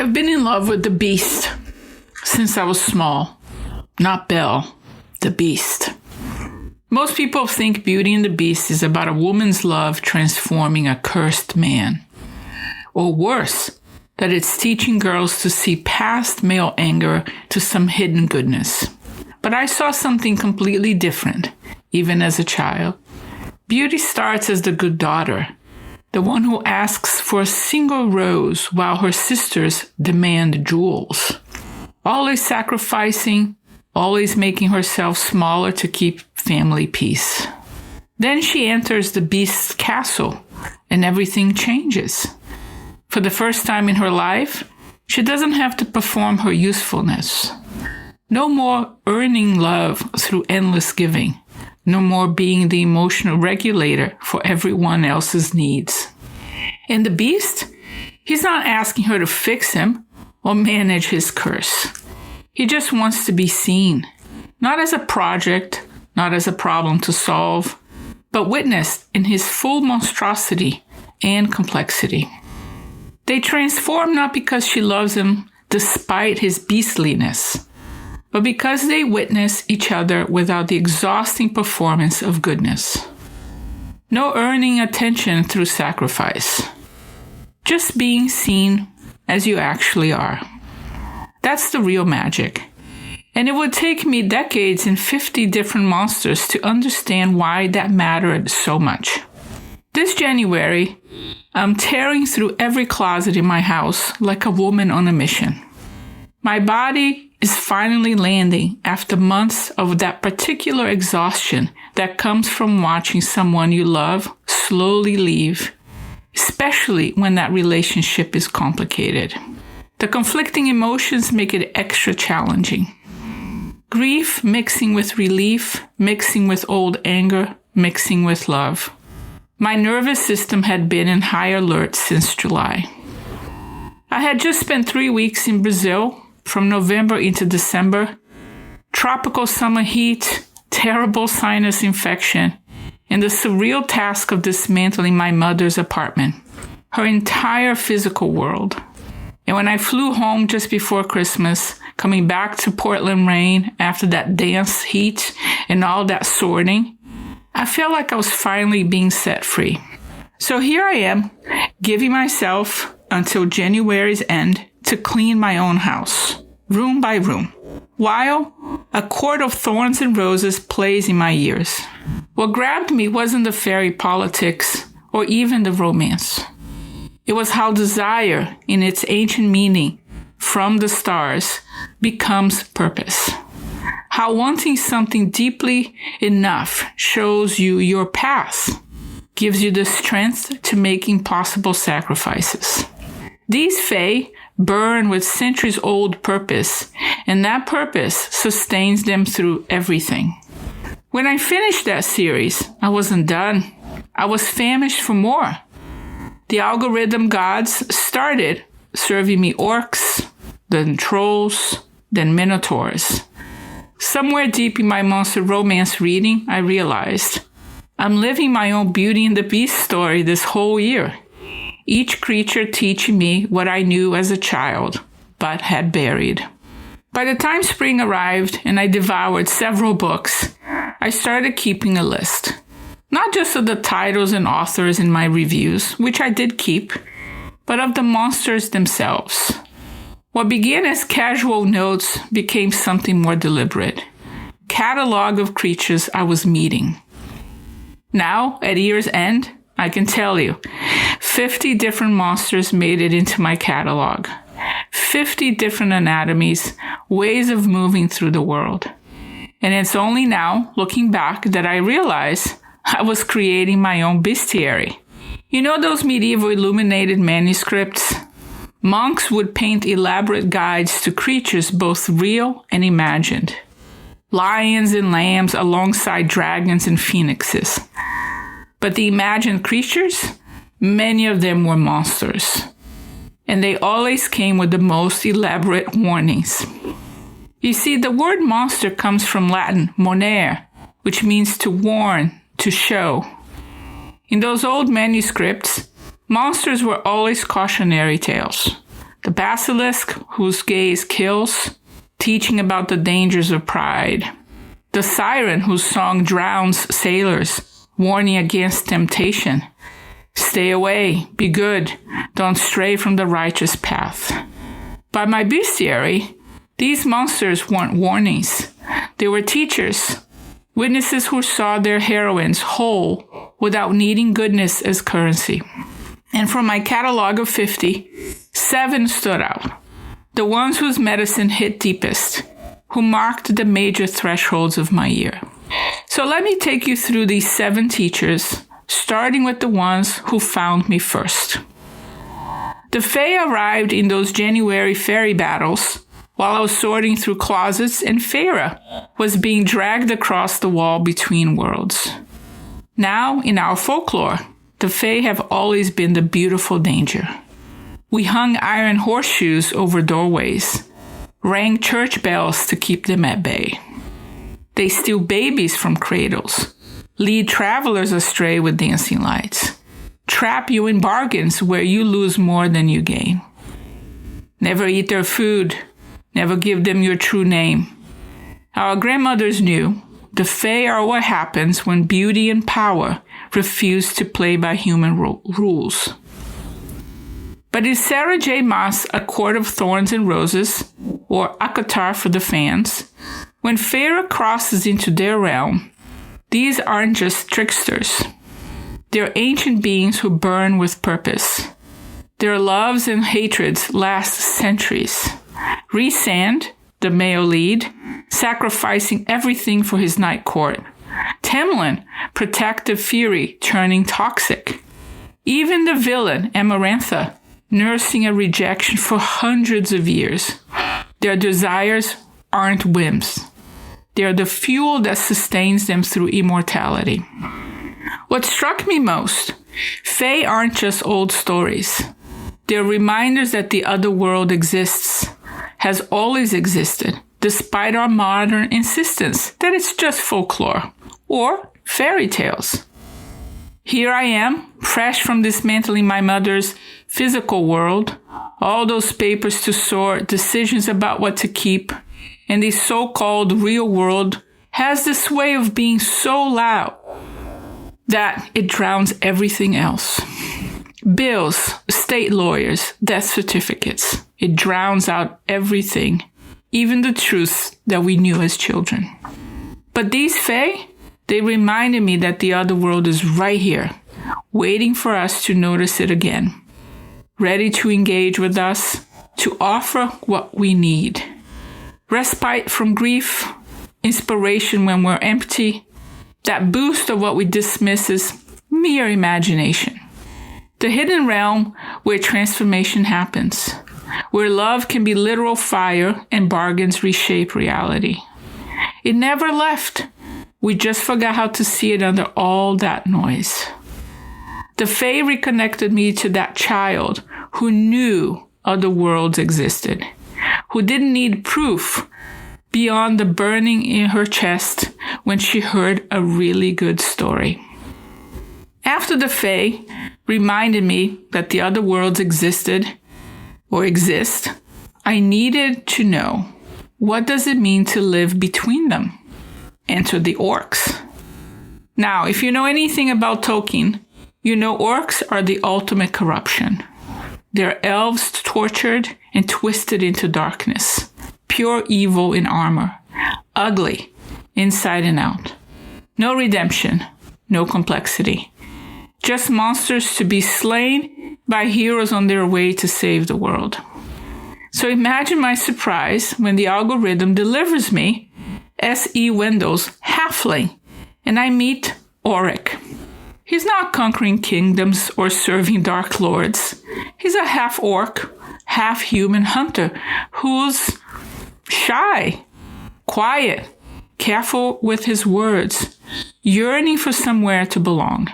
I've been in love with the beast since I was small. Not Belle, the beast. Most people think Beauty and the Beast is about a woman's love transforming a cursed man. Or worse, that it's teaching girls to see past male anger to some hidden goodness. But I saw something completely different, even as a child. Beauty starts as the good daughter, the one who asks for a single rose while her sisters demand jewels. Always sacrificing, always making herself smaller to keep family peace. Then she enters the beast's castle, and everything changes. For the first time in her life, she doesn't have to perform her usefulness. No more earning love through endless giving. No more being the emotional regulator for everyone else's needs. And the beast? He's not asking her to fix him or manage his curse. He just wants to be seen, not as a project, not as a problem to solve, but witnessed in his full monstrosity and complexity. They transform not because she loves him despite his beastliness, but because they witness each other without the exhausting performance of goodness. No earning attention through sacrifice. Just being seen as you actually are. That's the real magic. And it would take me decades and 50 different monsters to understand why that mattered so much. This January, I'm tearing through every closet in my house like a woman on a mission. My body is finally landing after months of that particular exhaustion that comes from watching someone you love slowly leave, especially when that relationship is complicated. The conflicting emotions make it extra challenging. Grief mixing with relief, mixing with old anger, mixing with love. My nervous system had been in high alert since July. I had just spent 3 weeks in Brazil, from November into December. Tropical summer heat, terrible sinus infection, and the surreal task of dismantling my mother's apartment, her entire physical world. And when I flew home just before Christmas, coming back to Portland rain after that dense heat and all that sorting, I felt like I was finally being set free. So here I am, giving myself until January's end to clean my own house, room by room, while a court of thorns and roses plays in my ears. What grabbed me wasn't the fairy politics or even the romance. It was how desire, in its ancient meaning, from the stars, becomes purpose. How wanting something deeply enough shows you your path, gives you the strength to make impossible sacrifices. These fae burn with centuries-old purpose, and that purpose sustains them through everything. When I finished that series, I wasn't done. I was famished for more. The algorithm gods started serving me orcs, then trolls, then minotaurs. Somewhere deep in my monster romance reading, I realized I'm living my own Beauty and the Beast story this whole year. Each creature teaching me what I knew as a child, but had buried. By the time spring arrived and I devoured several books, I started keeping a list. Not just of the titles and authors in my reviews, which I did keep, but of the monsters themselves. What began as casual notes became something more deliberate. Catalog of creatures I was meeting. Now, at year's end, I can tell you, 50 different monsters made it into my catalog. 50 different anatomies, ways of moving through the world. And it's only now, looking back, that I realize I was creating my own bestiary. You know those medieval illuminated manuscripts? Monks would paint elaborate guides to creatures both real and imagined. Lions and lambs alongside dragons and phoenixes. But the imagined creatures, many of them were monsters. And they always came with the most elaborate warnings. You see, the word monster comes from Latin monere, which means to warn, to show. In those old manuscripts, monsters were always cautionary tales. The basilisk, whose gaze kills, teaching about the dangers of pride. The siren, whose song drowns sailors, warning against temptation. Stay away, be good, don't stray from the righteous path. By my bestiary, these monsters weren't warnings. They were teachers, witnesses who saw their heroines whole without needing goodness as currency. And from my catalog of 50, 7 stood out. The ones whose medicine hit deepest, who marked the major thresholds of my year. So let me take you through these 7 teachers, starting with the ones who found me first. The Fae arrived in those January fairy battles while I was sorting through closets and Feyre was being dragged across the wall between worlds. Now, in our folklore, the Fae have always been the beautiful danger. We hung iron horseshoes over doorways, rang church bells to keep them at bay. They steal babies from cradles, lead travelers astray with dancing lights, trap you in bargains where you lose more than you gain. Never eat their food, never give them your true name. Our grandmothers knew the Fae are what happens when beauty and power refuse to play by human rules. But in Sarah J. Maas' A Court of Thorns and Roses, or ACOTAR for the fans, when Feyre crosses into their realm, these aren't just tricksters. They're ancient beings who burn with purpose. Their loves and hatreds last centuries. Rhysand, the male lead, sacrificing everything for his night court. Temlin, protective fury, turning toxic. Even the villain, Amarantha, nursing a rejection for hundreds of years. Their desires aren't whims. They are the fuel that sustains them through immortality. What struck me most, Fae aren't just old stories. They're reminders that the other world exists, has always existed, despite our modern insistence that it's just folklore or fairy tales. Here I am, fresh from dismantling my mother's physical world, all those papers to sort, decisions about what to keep, and the so-called real world has this way of being so loud that it drowns everything else. Bills, state lawyers, death certificates. It drowns out everything, even the truths that we knew as children. But these Fae, they reminded me that the other world is right here, waiting for us to notice it again, ready to engage with us, to offer what we need. Respite from grief, inspiration when we're empty, that boost of what we dismiss as mere imagination. The hidden realm where transformation happens, where love can be literal fire and bargains reshape reality. It never left. We just forgot how to see it under all that noise. The Fae reconnected me to that child who knew other worlds existed, who didn't need proof beyond the burning in her chest when she heard a really good story. After the Fae reminded me that the other worlds existed or exist, I needed to know, what does it mean to live between them? Enter the orcs. Now, if you know anything about Tolkien, you know orcs are the ultimate corruption. They're elves tortured and twisted into darkness. Pure evil in armor. Ugly, inside and out. No redemption, no complexity. Just monsters to be slain by heroes on their way to save the world. So imagine my surprise when the algorithm delivers me S.E. Wendell's Halfling, and I meet Auric. He's not conquering kingdoms or serving dark lords. He's a half-orc, half-human hunter who's shy, quiet, careful with his words, yearning for somewhere to belong.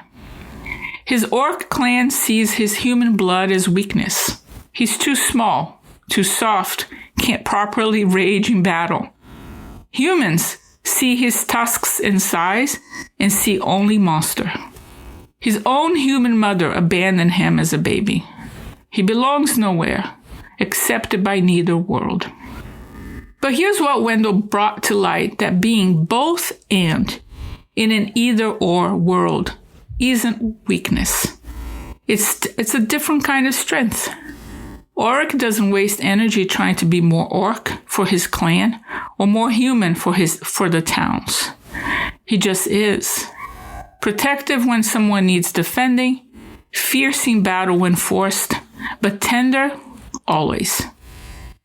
His orc clan sees his human blood as weakness. He's too small, too soft, can't properly rage in battle. Humans see his tusks and size and see only monster. His own human mother abandoned him as a baby. He belongs nowhere, accepted by neither world. But here's what Wendell brought to light, that being both and in an either-or world isn't weakness. It's a different kind of strength. Orc doesn't waste energy trying to be more orc for his clan or more human for the towns. He just is. Protective when someone needs defending, fierce in battle when forced, but tender always.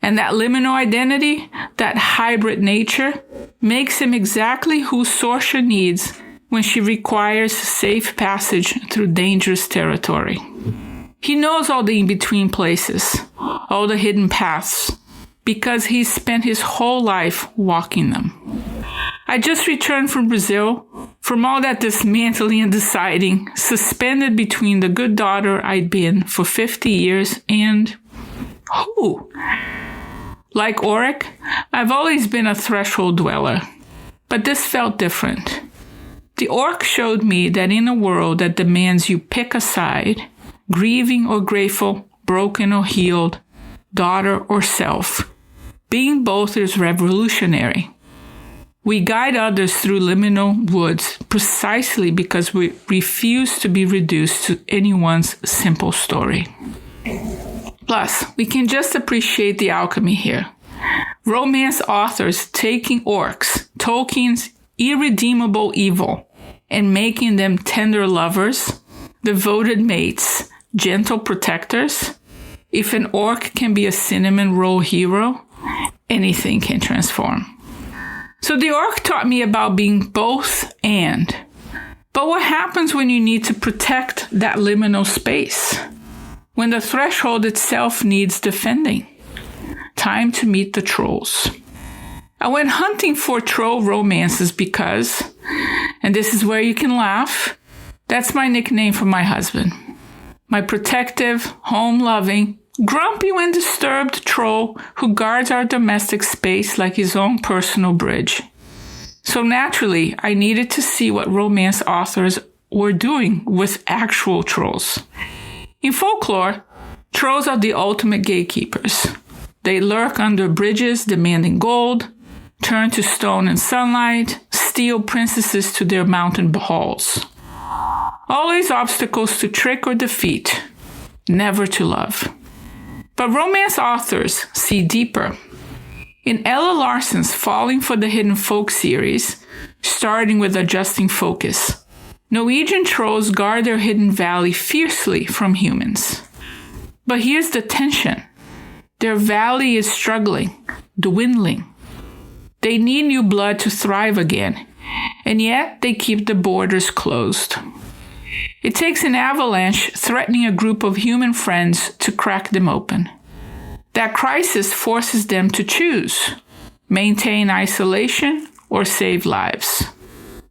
And that liminal identity, that hybrid nature, makes him exactly who Sorsha needs when she requires safe passage through dangerous territory. He knows all the in-between places, all the hidden paths, because he's spent his whole life walking them. I just returned from Brazil, from all that dismantling and deciding, suspended between the good daughter I'd been for 50 years and who? Like Auric, I've always been a threshold dweller, but this felt different. The orc showed me that in a world that demands you pick a side, grieving or grateful, broken or healed, daughter or self, being both is revolutionary. We guide others through liminal woods precisely because we refuse to be reduced to anyone's simple story. Plus, we can just appreciate the alchemy here. Romance authors taking orcs, Tolkien's irredeemable evil, and making them tender lovers, devoted mates, gentle protectors. If an orc can be a cinnamon roll hero, anything can transform. So the orc taught me about being both and. But what happens when you need to protect that liminal space? When the threshold itself needs defending? Time to meet the trolls. I went hunting for troll romances because, and this is where you can laugh, that's my nickname for my husband. My protective, home-loving, grumpy when disturbed troll who guards our domestic space like his own personal bridge. So naturally, I needed to see what romance authors were doing with actual trolls. In folklore, trolls are the ultimate gatekeepers. They lurk under bridges demanding gold, turn to stone and sunlight, steal princesses to their mountain halls. Always obstacles to trick or defeat, never to love. But romance authors see deeper. In Ella Larson's Falling for the Hidden Folk series, starting with Adjusting Focus, Norwegian trolls guard their hidden valley fiercely from humans. But here's the tension. Their valley is struggling, dwindling. They need new blood to thrive again, and yet they keep the borders closed. It takes an avalanche threatening a group of human friends to crack them open. That crisis forces them to choose, maintain isolation or save lives.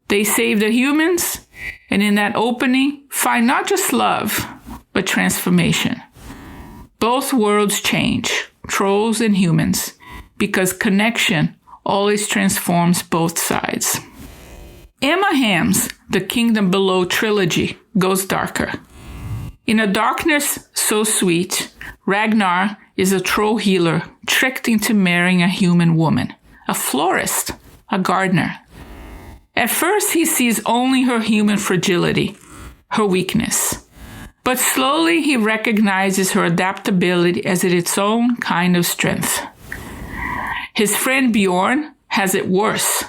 They save the humans, and in that opening, find not just love, but transformation. Both worlds change, trolls and humans, because connection always transforms both sides. Emma Hamm's The Kingdom Below trilogy goes darker. In a darkness so sweet, Ragnar is a troll healer tricked into marrying a human woman, a florist, a gardener. At first, he sees only her human fragility, her weakness. But slowly, he recognizes her adaptability as its own kind of strength. His friend Bjorn has it worse.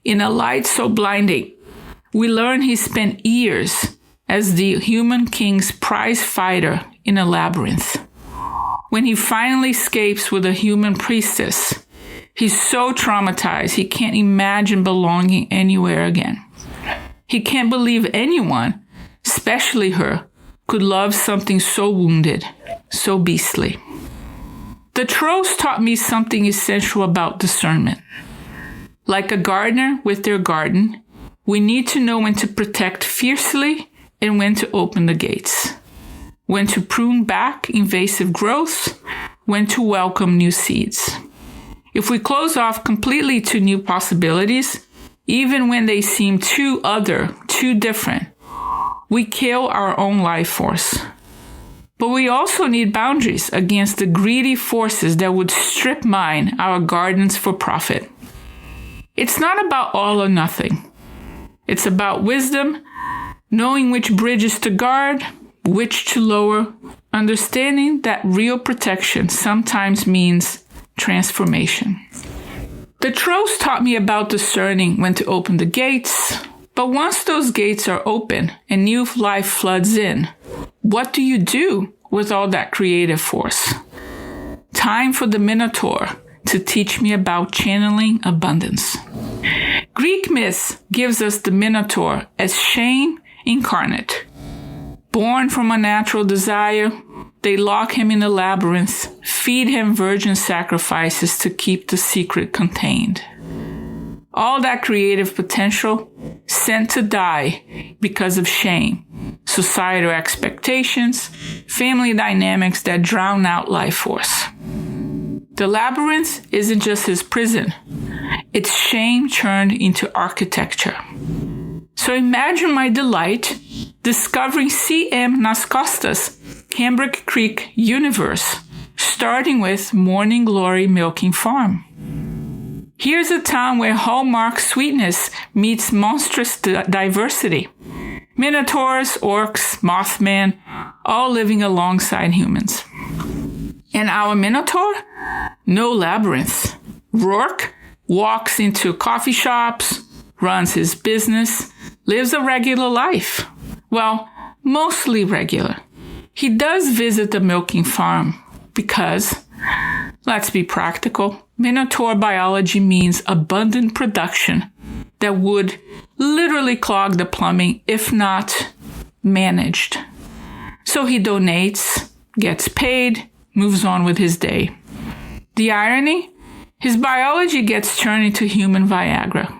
In a light so blinding, we learn he spent years as the human king's prize fighter in a labyrinth. When he finally escapes with a human priestess, he's so traumatized he can't imagine belonging anywhere again. He can't believe anyone, especially her, could love something so wounded, so beastly. The trolls taught me something essential about discernment. Like a gardener with their garden, we need to know when to protect fiercely and when to open the gates. When to prune back invasive growth, when to welcome new seeds. If we close off completely to new possibilities, even when they seem too different, we kill our own life force. But we also need boundaries against the greedy forces that would strip mine our gardens for profit. It's not about all or nothing. It's about wisdom, knowing which bridges to guard, which to lower, understanding that real protection sometimes means transformation. The Trolls taught me about discerning when to open the gates, but once those gates are open and new life floods in, what do you do with all that creative force? Time for the Minotaur to teach me about channeling abundance. Greek myth gives us the Minotaur as shame incarnate. Born from a natural desire, they lock him in a labyrinth, feed him virgin sacrifices to keep the secret contained. All that creative potential sent to die because of shame, societal expectations, family dynamics that drown out life force. The labyrinth isn't just his prison. It's shame turned into architecture. So imagine my delight discovering C.M. Nas Costas' Cambric Creek universe, starting with Morning Glory Milking Farm. Here's a town where hallmark sweetness meets monstrous diversity. Minotaurs, orcs, Mothman, all living alongside humans. And our Minotaur? No labyrinth. Rourke walks into coffee shops, runs his business, lives a regular life. Well, mostly regular. He does visit the milking farm because, let's be practical, Minotaur biology means abundant production that would literally clog the plumbing if not managed. So he donates, gets paid, moves on with his day. The irony? His biology gets turned into human Viagra,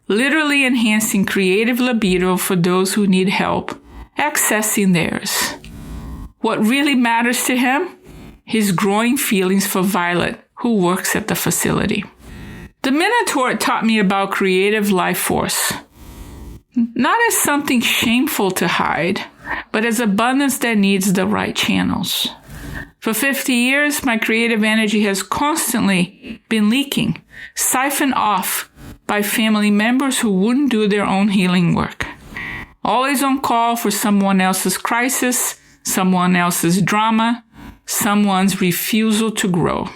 literally enhancing creative libido for those who need help accessing theirs. What really matters to him? His growing feelings for Violet, who works at the facility. The Minotaur taught me about creative life force, not as something shameful to hide, but as abundance that needs the right channels. For 50 years, my creative energy has constantly been leaking, siphoned off by family members who wouldn't do their own healing work. Always on call for someone else's crisis, someone else's drama, someone's refusal to grow.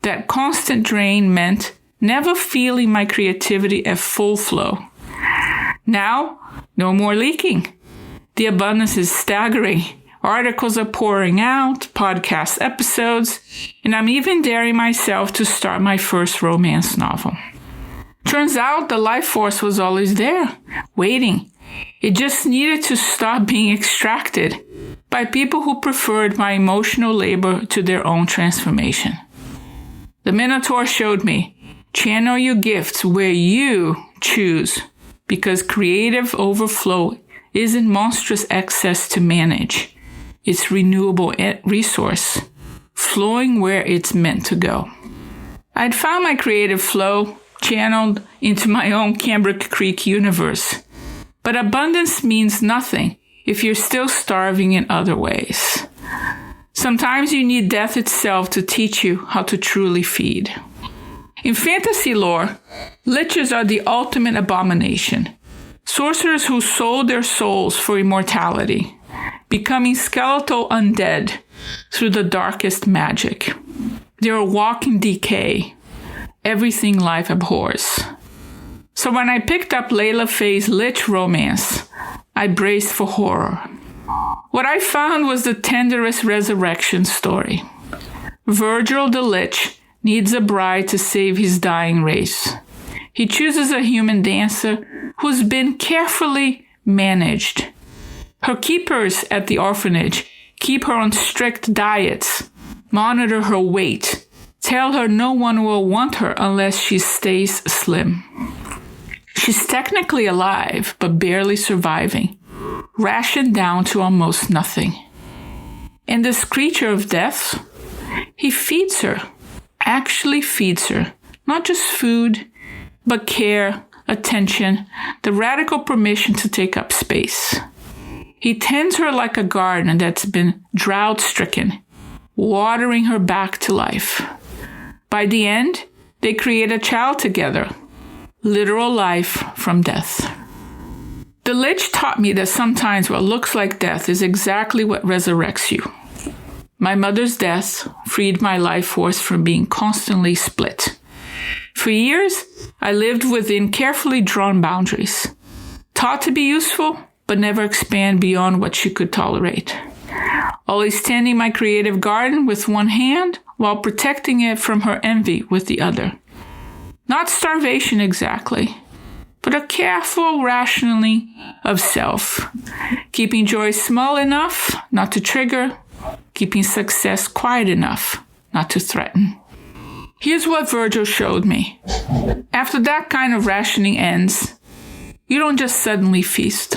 That constant drain meant never feeling my creativity at full flow. Now, no more leaking. The abundance is staggering. Articles are pouring out, podcast episodes, and I'm even daring myself to start my first romance novel. Turns out the life force was always there, waiting. It just needed to stop being extracted by people who preferred my emotional labor to their own transformation. The Minotaur showed me, channel your gifts where you choose, because creative overflow isn't monstrous excess to manage. It's renewable resource, flowing where it's meant to go. I'd found my creative flow channeled into my own Cambric Creek universe. But abundance means nothing if you're still starving in other ways. Sometimes you need death itself to teach you how to truly feed. In fantasy lore, liches are the ultimate abomination. Sorcerers who sold their souls for immortality, becoming skeletal undead through the darkest magic. They're a walking decay, everything life abhors. So when I picked up Layla Faye's lich romance, I braced for horror. What I found was the tenderest resurrection story. Virgil the Lich needs a bride to save his dying race. He chooses a human dancer who's been carefully managed. Her keepers at the orphanage keep her on strict diets, monitor her weight, tell her no one will want her unless she stays slim. She's technically alive, but barely surviving, rationed down to almost nothing. And this creature of death, he feeds her, actually feeds her, not just food, but care, attention, the radical permission to take up space. He tends her like a garden that's been drought-stricken, watering her back to life. By the end, they create a child together, literal life from death. The Lich taught me that sometimes what looks like death is exactly what resurrects you. My mother's death freed my life force from being constantly split. For years, I lived within carefully drawn boundaries, taught to be useful, but never expand beyond what she could tolerate. Always tending my creative garden with one hand while protecting it from her envy with the other. Not starvation exactly, but a careful rationing of self. Keeping joy small enough not to trigger, keeping success quiet enough not to threaten. Here's what Virgil showed me. After that kind of rationing ends, you don't just suddenly feast.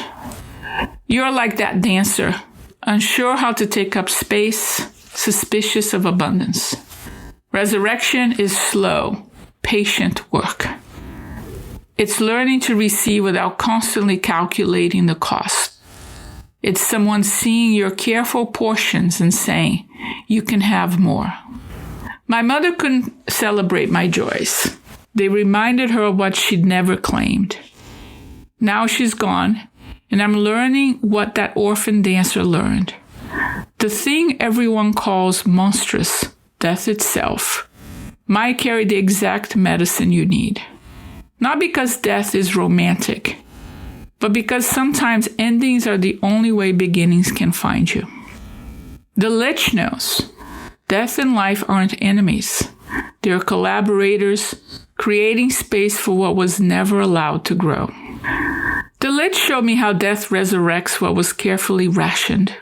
You're like that dancer, unsure how to take up space, suspicious of abundance. Resurrection is slow, patient work. It's learning to receive without constantly calculating the cost. It's someone seeing your careful portions and saying, you can have more. My mother couldn't celebrate my joys. They reminded her of what she'd never claimed. Now she's gone, and I'm learning what that orphan dancer learned. The thing everyone calls monstrous, death itself, might carry the exact medicine you need. Not because death is romantic, but because sometimes endings are the only way beginnings can find you. The Lich knows death and life aren't enemies. They're collaborators, creating space for what was never allowed to grow. The Lich showed me how death resurrects what was carefully rationed.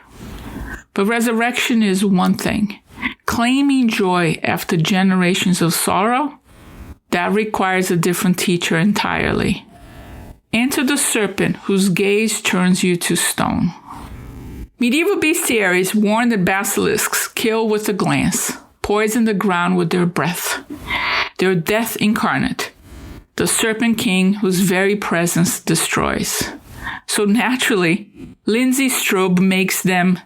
But resurrection is one thing. Claiming joy after generations of sorrow, that requires a different teacher entirely. Enter the serpent whose gaze turns you to stone. Medieval bestiaries warned that basilisks kill with a glance, poison the ground with their breath. They're death incarnate, the serpent king whose very presence destroys. So naturally, Lindsay Strobe makes them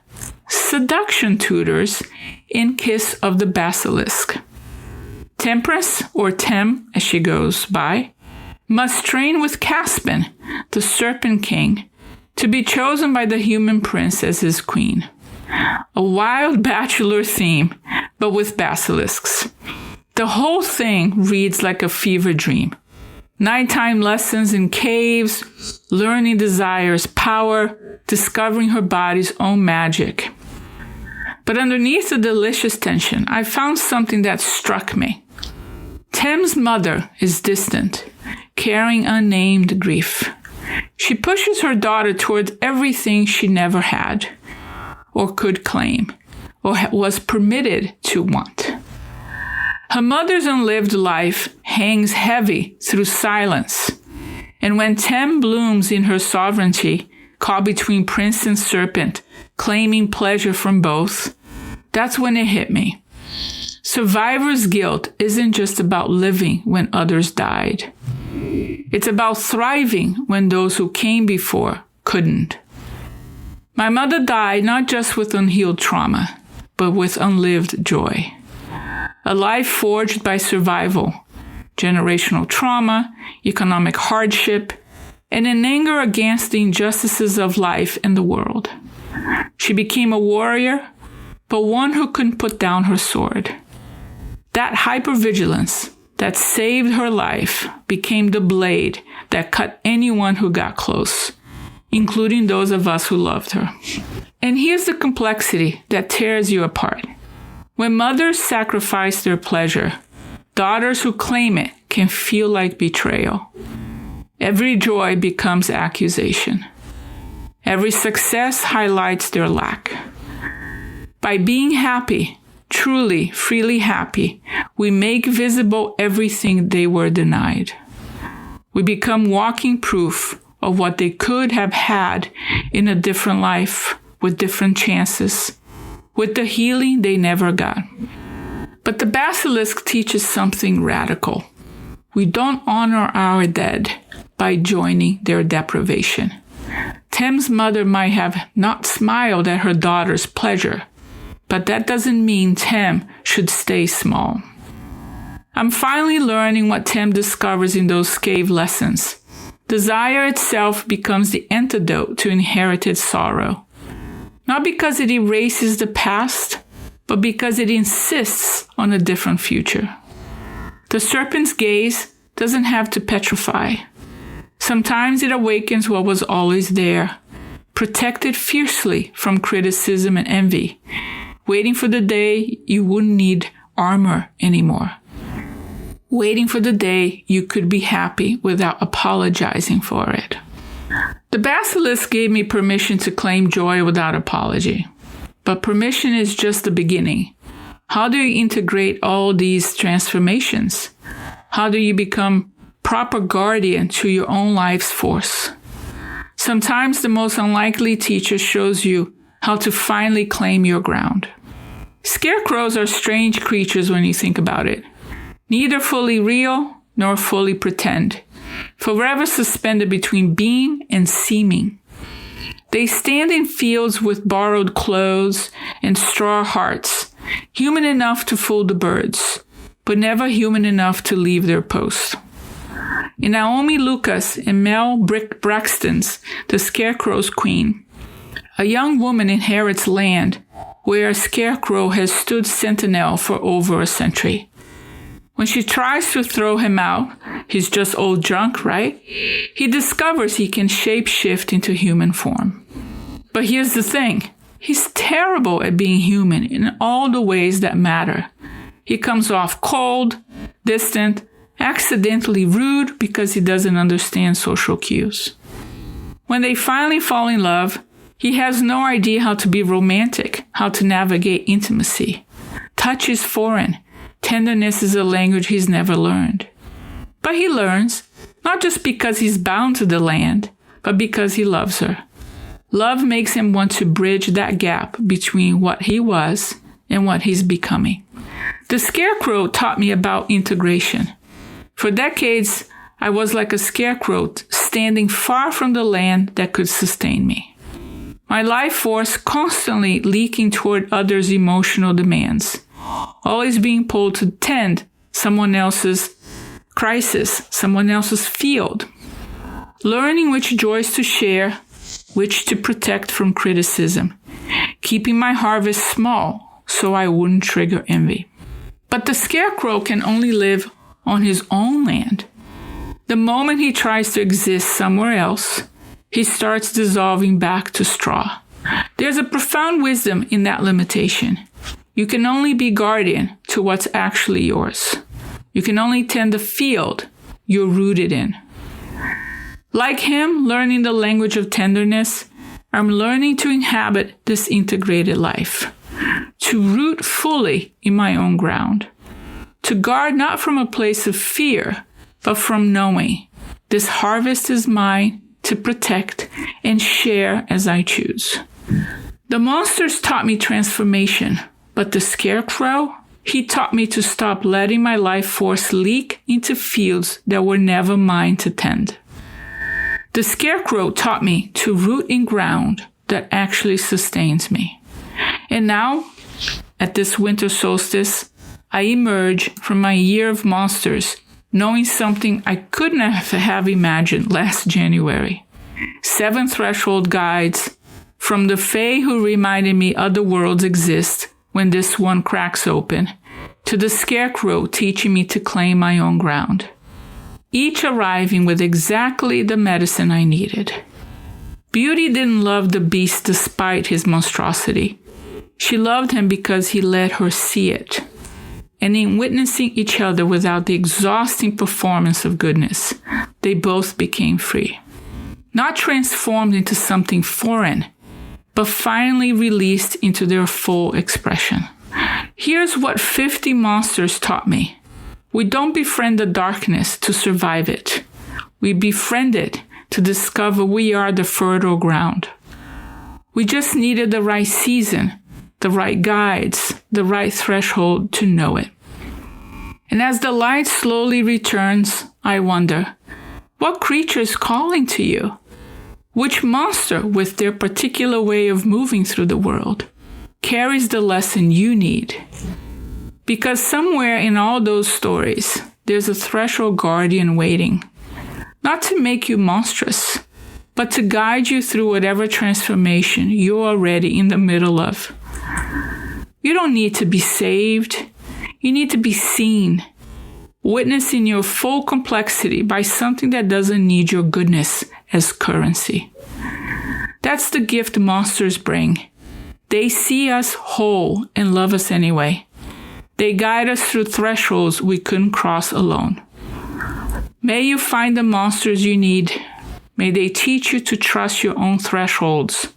seduction tutors in Kiss of the Basilisk. Temperance, or Tem as she goes by, must train with Caspin, the serpent king, to be chosen by the human prince as his queen. A wild bachelor theme, but with basilisks. The whole thing reads like a fever dream. Nighttime lessons in caves, learning desires power, discovering her body's own magic. But underneath the delicious tension, I found something that struck me. Tem's mother is distant, carrying unnamed grief. She pushes her daughter towards everything she never had, or could claim, or was permitted to want. Her mother's unlived life hangs heavy through silence, and when Tem blooms in her sovereignty, caught between prince and serpent, claiming pleasure from both, that's when it hit me. Survivor's guilt isn't just about living when others died. It's about thriving when those who came before couldn't. My mother died not just with unhealed trauma, but with unlived joy. A life forged by survival, generational trauma, economic hardship, and an anger against the injustices of life and the world. She became a warrior, but one who couldn't put down her sword. That hypervigilance that saved her life became the blade that cut anyone who got close, including those of us who loved her. And here's the complexity that tears you apart. When mothers sacrifice their pleasure, daughters who claim it can feel like betrayal. Every joy becomes accusation. Every success highlights their lack. By being happy, truly, freely happy, we make visible everything they were denied. We become walking proof of what they could have had in a different life, with different chances, with the healing they never got. But the basilisk teaches something radical. We don't honor our dead by joining their deprivation. Tem's mother might have not smiled at her daughter's pleasure, but that doesn't mean Tem should stay small. I'm finally learning what Tem discovers in those cave lessons. Desire itself becomes the antidote to inherited sorrow. Not because it erases the past, but because it insists on a different future. The serpent's gaze doesn't have to petrify. Sometimes it awakens what was always there, protected fiercely from criticism and envy, waiting for the day you wouldn't need armor anymore. Waiting for the day you could be happy without apologizing for it. The basilisk gave me permission to claim joy without apology. But permission is just the beginning. How do you integrate all these transformations? How do you become proper guardian to your own life's force? Sometimes the most unlikely teacher shows you how to finally claim your ground. Scarecrows are strange creatures when you think about it. Neither fully real nor fully pretend, forever suspended between being and seeming. They stand in fields with borrowed clothes and straw hearts, human enough to fool the birds, but never human enough to leave their post. In Naomi Lucas and Mel Braxton's The Scarecrow's Queen, a young woman inherits land where a scarecrow has stood sentinel for over a century. When she tries to throw him out, he's just old junk, right? He discovers he can shape-shift into human form. But here's the thing. He's terrible at being human in all the ways that matter. He comes off cold, distant, accidentally rude because he doesn't understand social cues. When they finally fall in love, he has no idea how to be romantic, how to navigate intimacy. Touch is foreign. Tenderness is a language he's never learned. But he learns, not just because he's bound to the land, but because he loves her. Love makes him want to bridge that gap between what he was and what he's becoming. The Scarecrow taught me about integration. For decades, I was like a scarecrow standing far from the land that could sustain me. My life force constantly leaking toward others' emotional demands. Always being pulled to tend someone else's crisis, someone else's field. Learning which joys to share, which to protect from criticism. Keeping my harvest small so I wouldn't trigger envy. But the scarecrow can only live on his own land. The moment he tries to exist somewhere else, he starts dissolving back to straw. There's a profound wisdom in that limitation. You can only be guardian to what's actually yours. You can only tend the field you're rooted in. Like him learning the language of tenderness, I'm learning to inhabit this integrated life, to root fully in my own ground, to guard not from a place of fear, but from knowing this harvest is mine to protect and share as I choose. The monsters taught me transformation, but the scarecrow, he taught me to stop letting my life force leak into fields that were never mine to tend. The scarecrow taught me to root in ground that actually sustains me. And now, at this winter solstice, I emerge from my year of monsters knowing something I couldn't have imagined last January. 7 threshold guides from the Fae who reminded me other worlds exist when this one cracks open, to the scarecrow teaching me to claim my own ground. Each arriving with exactly the medicine I needed. Beauty didn't love the beast despite his monstrosity. She loved him because he let her see it. And in witnessing each other without the exhausting performance of goodness, they both became free. Not transformed into something foreign, but finally released into their full expression. Here's what 50 monsters taught me. We don't befriend the darkness to survive it. We befriend it to discover we are the fertile ground. We just needed the right season, the right guides, the right threshold to know it. And as the light slowly returns, I wonder, what creature is calling to you? Which monster, with their particular way of moving through the world, carries the lesson you need? Because somewhere in all those stories, there's a threshold guardian waiting, not to make you monstrous, but to guide you through whatever transformation you're already in the middle of. You don't need to be saved. You need to be seen, witnessing your full complexity by something that doesn't need your goodness as currency. That's the gift monsters bring. They see us whole and love us anyway. They guide us through thresholds we couldn't cross alone. May you find the monsters you need. May they teach you to trust your own thresholds.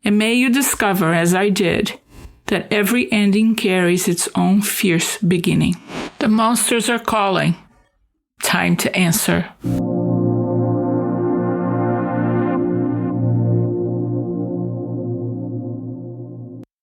And may you discover, as I did, that every ending carries its own fierce beginning. The monsters are calling. Time to answer.